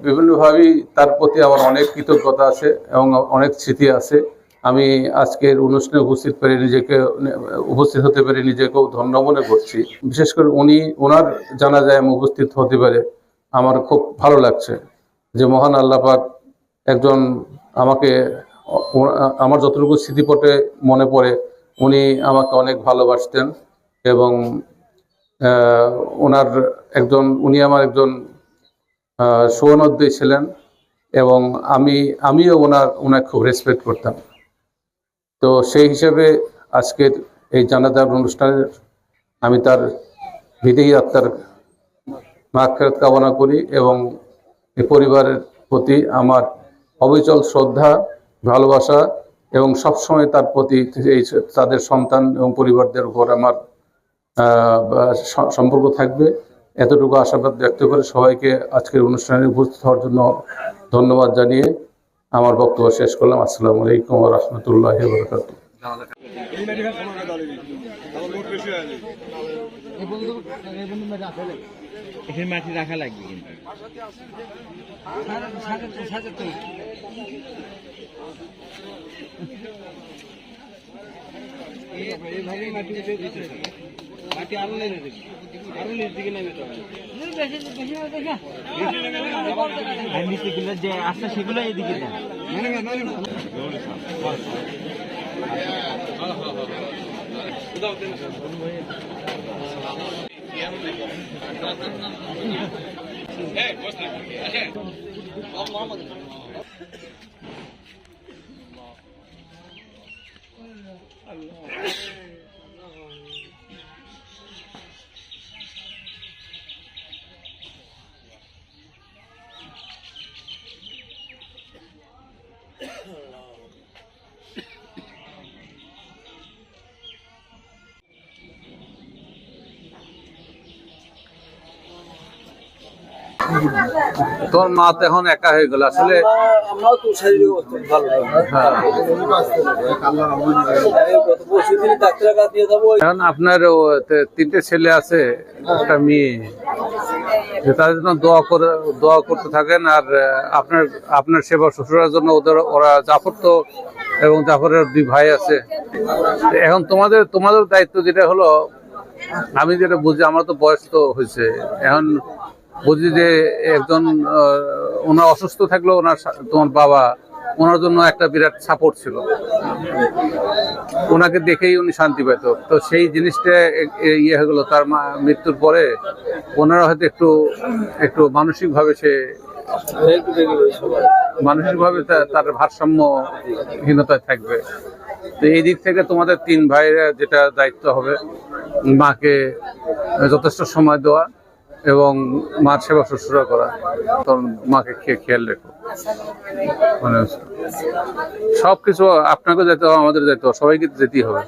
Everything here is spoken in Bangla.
বিভিন্নভাবেই তার প্রতি আমার অনেক কৃতজ্ঞতা আছে এবং অনেক স্মৃতি আছে। আমি আজকের অনুষ্ঠানে উপস্থিত হতে পেরে নিজেকেও ধন্য মনে করছি। বিশেষ করে ওনার জানাজায় আমি উপস্থিত হতে পারে আমার খুব ভালো লাগছে যে মহান আল্লাহ পাক একজন আমার যতটুকু স্মৃতিপটে মনে পড়ে উনি আমাকে অনেক ভালোবাসতেন এবং উনি আমার একজন সহনদী ছিলেন এবং আমিও ওনাকে খুব রেসপেক্ট করতাম। তো সেই হিসেবে আজকের এই জানাজার অনুষ্ঠানের আমি তার বিদেহী আত্মার মাগফিরাত কামনা করি এবং এই পরিবারের প্রতি আমার অবিচল শ্রদ্ধা, ভালোবাসা এবং সবসময় তার প্রতি তাদের সন্তান এবং পরিবারদের উপর আমার সম্পর্ক থাকবে, এতটুকু আশাবাদ ব্যক্ত করে সবাইকে আজকের অনুষ্ঠানে উপস্থিত হওয়ার জন্য ধন্যবাদ জানিয়ে আমার বক্তব্য শেষ করলাম। আসসালামু আলাইকুম ওয়া রাহমাতুল্লাহি ওয়া বারাকাতুহু। এখানে মাটি রাখা লাগবে কিন্তু মাটি আরো নেমে দেবে, আরো নিচ দিকে নেমে নিচে যে আসছে সেগুলো এইদিকে দেন। তোর মা তো এখন একা হয়ে গেল আসলে। এখন আপনার 3টে ছেলে আছে, একটা মেয়ে, তাদের জন্য দোয়া করতে থাকেন। আর আপনার সেবা শ্বশুরের জন্য ওরা জাফর তো এবং জাফরের 2 ভাই আছে। এখন তোমাদের দায়িত্ব যেটা হলো, আমি যেটা বুঝি, আমার তো বয়স তো হয়েছে, এখন বুঝি যে একজন ওনার অসুস্থ থাকলেও তোমার বাবা ওনার জন্য একটা বিরাট সাপোর্ট ছিল, ওনাকে দেখেই উনি শান্তি পেত। তো সেই জিনিসটা ইয়ে হয়ে গেল তার মৃত্যুর পরে। ওনারা হয়তো একটু মানসিকভাবে তার ভারসাম্যহীনতায় থাকবে। তো এই দিক থেকে তোমাদের 3 ভাইয়ের যেটা দায়িত্ব হবে, মাকে যথেষ্ট সময় দেওয়া এবং মার সেবা শুশ্রূষা করা, তখন মাকে খেয়াল রেখো। মানে সবকিছু আপনাকে যেতে হবে, আমাদের যেতে হবে, সবাইকে যেতেই হবে।